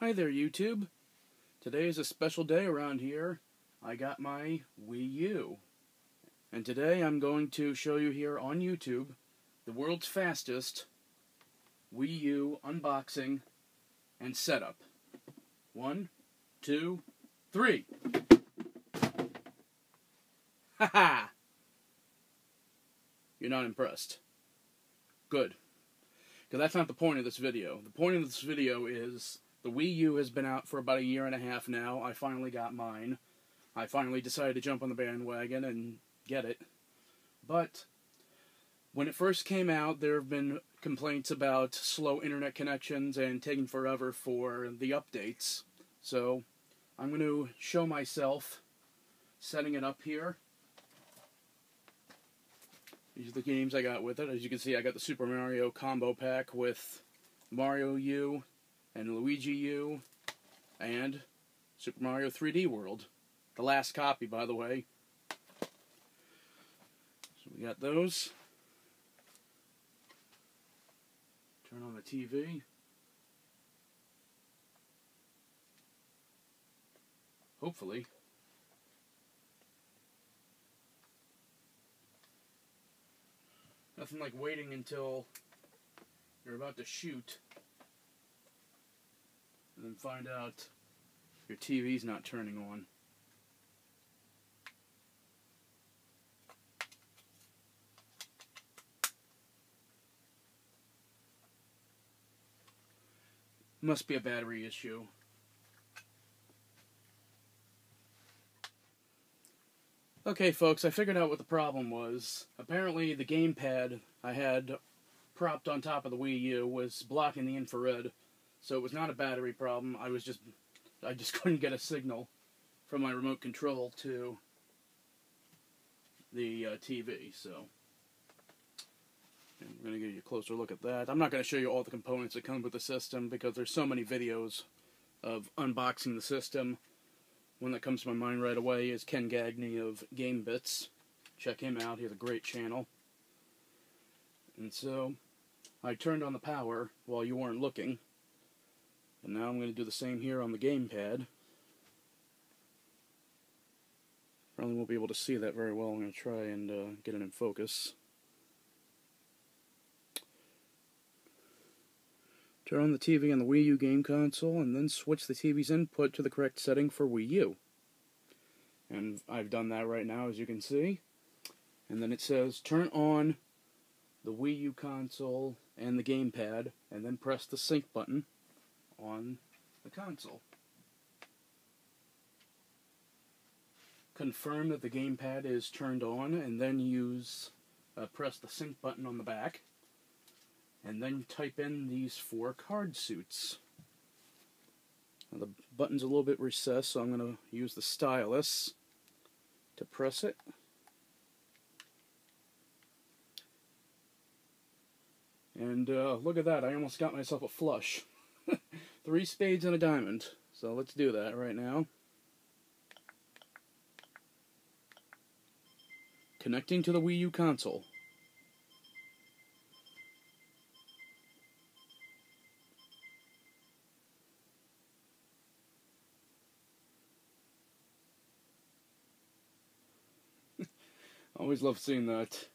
Hi there, YouTube. Today is a special day around here. I got my Wii U. And today I'm going to show you here on YouTube the world's fastest Wii U unboxing and setup. 1, 2, 3. Haha! You're not impressed. Good. Because that's not the point of this video. The point of this video is the Wii U has been out for about 1.5 years now. I finally got mine. I finally decided to jump on the bandwagon and get it. But when it first came out, there have been complaints about slow internet connections and taking forever for the updates. So I'm going to show myself setting it up here. These are the games I got with it. As you can see, I got the Super Mario combo pack with Mario U and Luigi U and Super Mario 3D World. The last copy, by the way. So we got those. Turn on the TV. Hopefully. Nothing like waiting until you're about to shoot and then find out your TV's not turning on. Must be a battery issue. Okay, folks, I figured out what the problem was. Apparently, the gamepad I had propped on top of the Wii U was blocking the infrared, so it was not a battery problem. I just couldn't get a signal from my remote control to the TV, so I'm going to give you a closer look at that. I'm not going to show you all the components that come with the system because there's so many videos of unboxing the system. One that comes to my mind right away is Ken Gagney of Game Bits. Check him out, he has a great channel. And so, I turned on the power while you weren't looking. And now I'm going to do the same here on the gamepad. Probably won't be able to see that very well. I'm going to try and get it in focus. Turn on the TV on the Wii U game console, and then switch the TV's input to the correct setting for Wii U. And I've done that right now, as you can see. And then it says, turn on the Wii U console and the gamepad, and then press the sync button on the console. Confirm that the gamepad is turned on, and then press the sync button on the back. And then type in these 4 card suits. Now the button's a little bit recessed, so I'm going to use the stylus to press it. And look at that, I almost got myself a flush. 3 spades and a diamond. So let's do that right now. Connecting to the Wii U console. I always love seeing that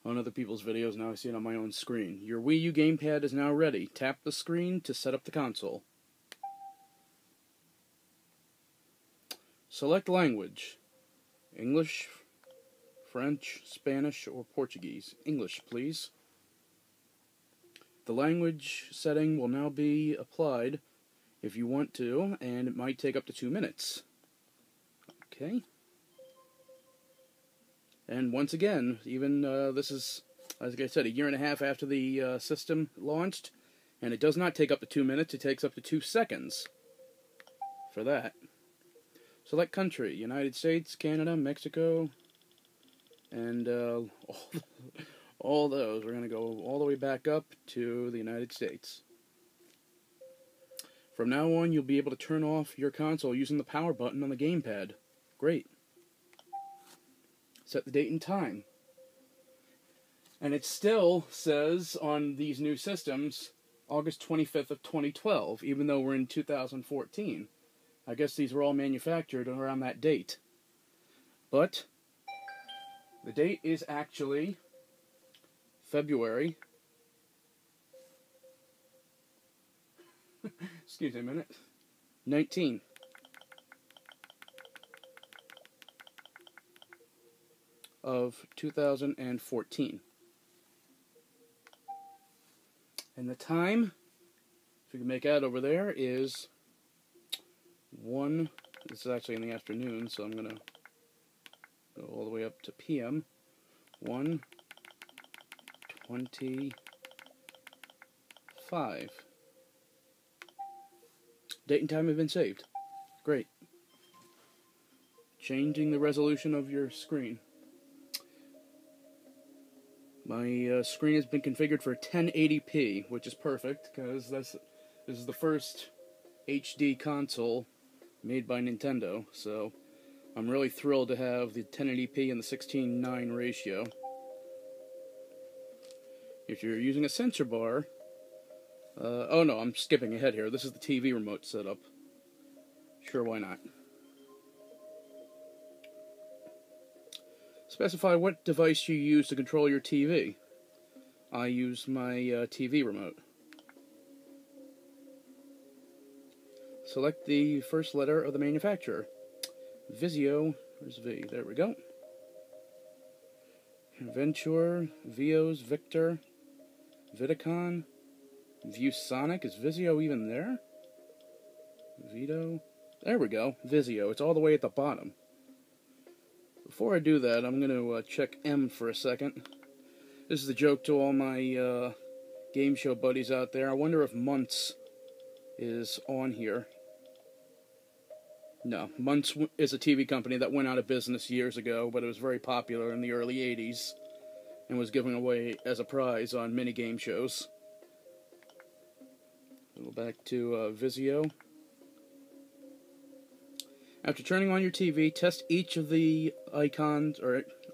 on other people's videos. Now I see it on my own screen. Your Wii U gamepad is now ready. Tap the screen to set up the console. Select language. English, French, Spanish, or Portuguese. English, please. The language setting will now be applied if you want to, and it might take up to 2 minutes. Okay. And once again, even this is, as I said, 1.5 years after the system launched, and it does not take up to 2 minutes, it takes up to 2 seconds for that. Select country, United States, Canada, Mexico, and all those. We're going to go all the way back up to the United States. From now on, you'll be able to turn off your console using the power button on the gamepad. Great. Set the date and time. And it still says on these new systems, August 25th of 2012, even though we're in 2014. I guess these were all manufactured around that date. But the date is actually February. Excuse me a minute. 19. Of 2014. And the time, if you can make out over there, is 1. This is actually in the afternoon, so I'm going to go all the way up to PM. 1:25. Date and time have been saved. Great. Changing the resolution of your screen. My screen has been configured for 1080p, which is perfect, because this is the first HD console made by Nintendo, so I'm really thrilled to have the 1080p and the 16:9 ratio. If you're using a sensor bar, oh no, I'm skipping ahead here. This is the TV remote setup. Sure, why not? Specify what device you use to control your TV. I use my TV remote. Select the first letter of the manufacturer. Vizio, where's V? There we go. Venture, Vios, Victor, Vidicon, ViewSonic. Is Vizio even there? Vito. There we go. Vizio. It's all the way at the bottom. Before I do that, I'm going to check M for a second. This is a joke to all my game show buddies out there. I wonder if Muntz is on here. No, Muntz is a TV company that went out of business years ago, but it was very popular in the early 80s and was given away as a prize on many game shows. Go back to Vizio. After turning on your TV, test each of the icons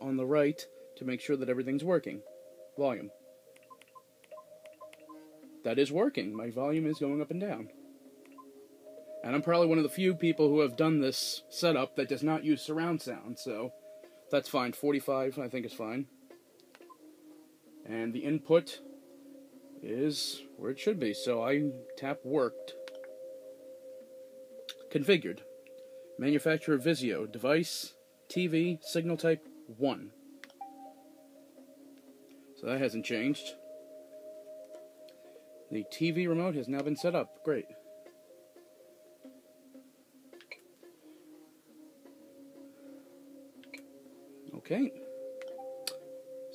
on the right to make sure that everything's working. Volume. That is working. My volume is going up and down. And I'm probably one of the few people who have done this setup that does not use surround sound, so that's fine. 45, I think, is fine. And the input is where it should be, so I tap worked. Configured. Manufacturer Vizio. Device, TV, signal type 1. So that hasn't changed. The TV remote has now been set up. Great. Okay.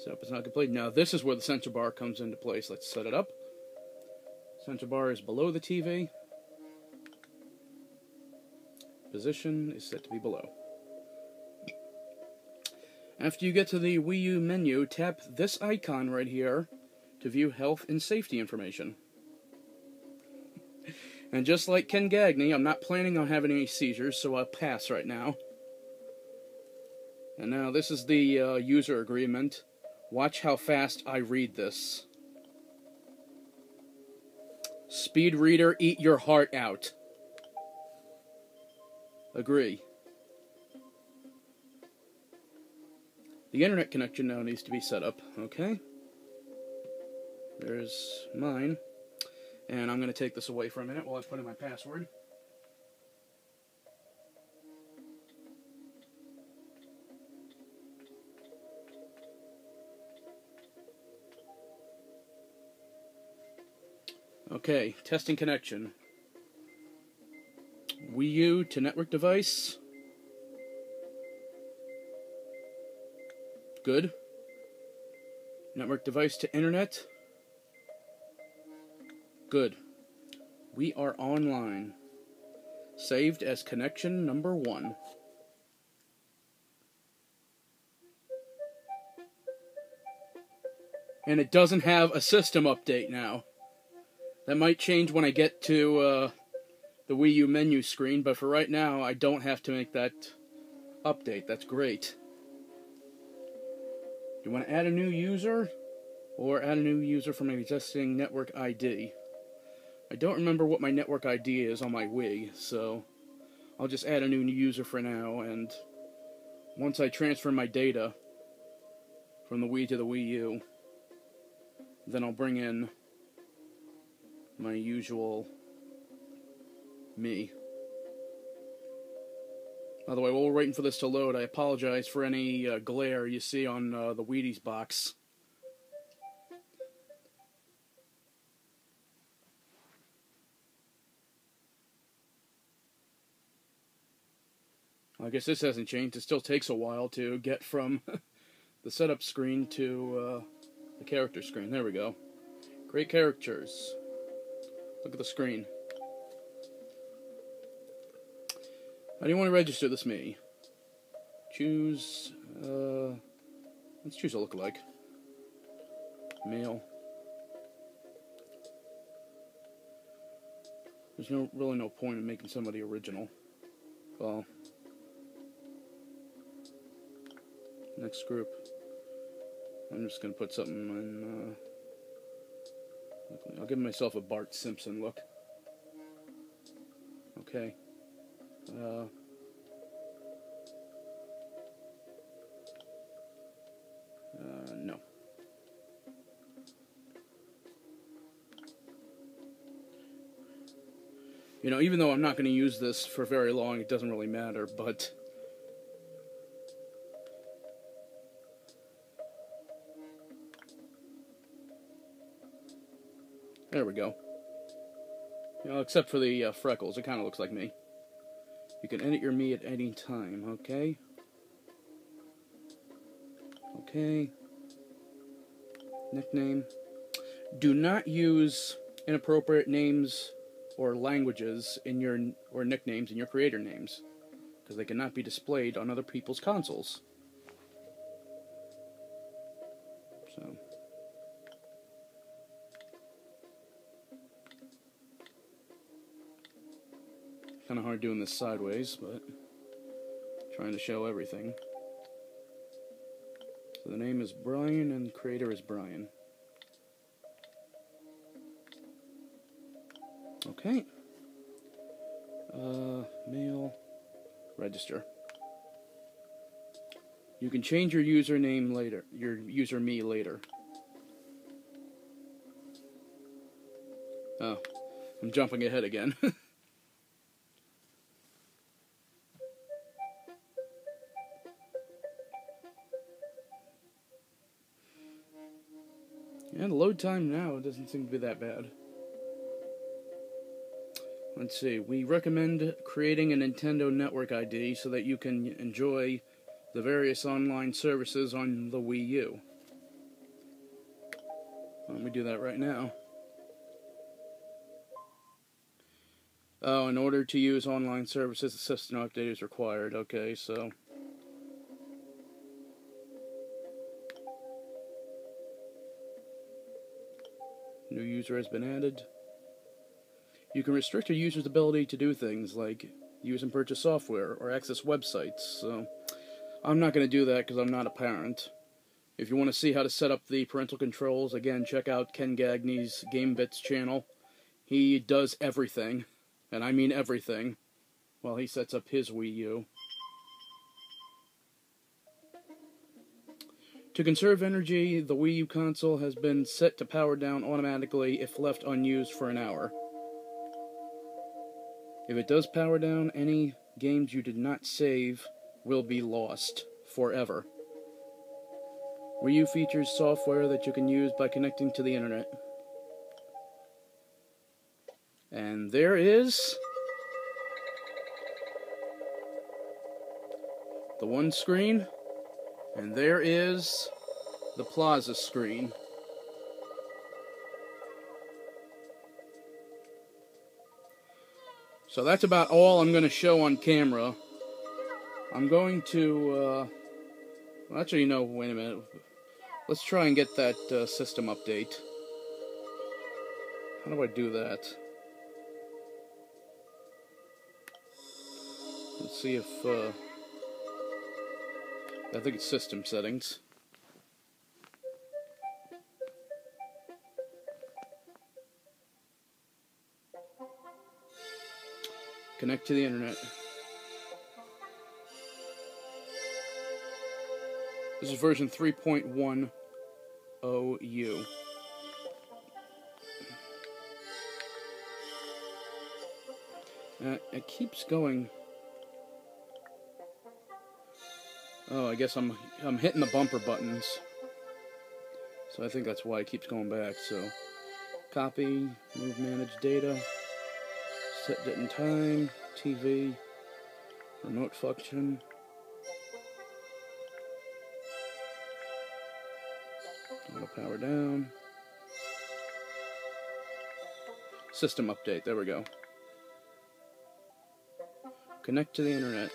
Setup is not complete. Now this is where the sensor bar comes into place. Let's set it up. Sensor bar is below the TV. Position is set to be below. After you get to the Wii U menu, tap this icon right here to view health and safety information. And just like Ken Gagney, I'm not planning on having any seizures, so I'll pass right now. And now this is the user agreement. Watch how fast I read this. Speed reader, eat your heart out. Agree. The internet connection now needs to be set up. Okay. There's mine. And I'm going to take this away for a minute while I put in my password. Okay, testing connection. Wii U to network device. Good. Network device to internet. Good. We are online. Saved as connection number 1. And it doesn't have a system update now. That might change when I get to the Wii U menu screen, but for right now, I don't have to make that update. That's great. You want to add a new user, or add a new user from an existing network ID? I don't remember what my network ID is on my Wii, so I'll just add a new user for now, and once I transfer my data from the Wii to the Wii U, then I'll bring in my usual me. By the way, while we're waiting for this to load, I apologize for any glare you see on the Wheaties box. I guess this hasn't changed. It still takes a while to get from the setup screen to the character screen. There we go. Great characters. Look at the screen. How do you want to register this me? Choose, let's choose a lookalike. Male. There's really no point in making somebody original. Well, next group. I'm just going to put something in, I'll give myself a Bart Simpson look. Okay. No. You know, even though I'm not going to use this for very long, it doesn't really matter, but there we go. You know, except for the freckles, it kind of looks like me. You can edit your me at any time, okay? Okay. Nickname. Do not use inappropriate names or languages in your, or nicknames in your creator names, because they cannot be displayed on other people's consoles. So. Kind of hard doing this sideways, but trying to show everything. So the name is Brian and the creator is Brian. Okay. Mail. Register. You can change your username later, your user me later. Oh, I'm jumping ahead again. And the load time now doesn't seem to be that bad. Let's see, we recommend creating a Nintendo Network ID so that you can enjoy the various online services on the Wii U. Let me do that right now. Oh, in order to use online services, the system update is required. Okay, so new user has been added. You can restrict a user's ability to do things like use and purchase software or access websites, so I'm not going to do that because I'm not a parent. If you want to see how to set up the parental controls, again, check out Ken Gagney's Game Bits channel. He does everything, and I mean everything, while he sets up his Wii U. To conserve energy, the Wii U console has been set to power down automatically if left unused for an hour. If it does power down, any games you did not save will be lost forever. Wii U features software that you can use by connecting to the internet. And there is the one screen, and there is the Plaza screen. So that's about all I'm going to show on camera. I'm going to, well, actually, no, wait a minute. Let's try and get that system update. How do I do that? Let's see if, I think it's system settings. Connect to the internet. This is version 3.10U. It keeps going. Oh, I guess I'm hitting the bumper buttons. So I think that's why it keeps going back. So, copy, move, manage data, set date and time, TV, remote function. Auto power down. System update, there we go. Connect to the internet.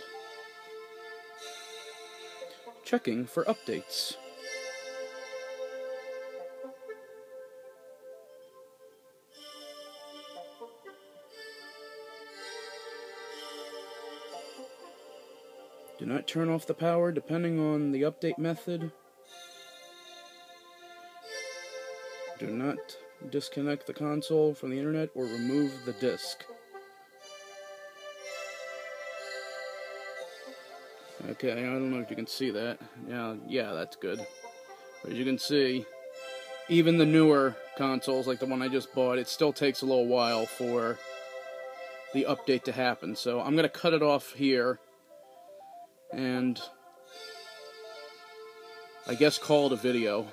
Checking for updates. Do not turn off the power depending on the update method. Do not disconnect the console from the internet or remove the disk. Okay, I don't know if you can see that. Yeah, that's good. But as you can see, even the newer consoles, like the one I just bought, it still takes a little while for the update to happen. So I'm going to cut it off here and I guess call it a video.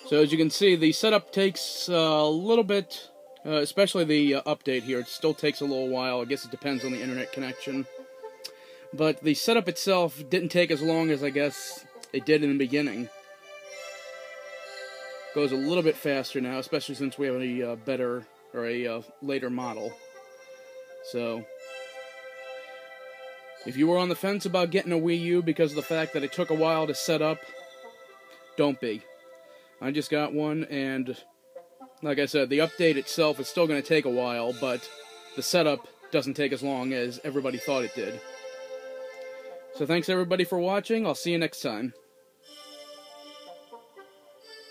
So as you can see, the setup takes a little bit, especially the update here. It still takes a little while. I guess it depends on the internet connection. But the setup itself didn't take as long as I guess it did in the beginning. Goes a little bit faster now, especially since we have a better, or a later model. So, if you were on the fence about getting a Wii U because of the fact that it took a while to set up, don't be. I just got one, and like I said, the update itself is still going to take a while, but the setup doesn't take as long as everybody thought it did. So thanks everybody for watching. I'll see you next time.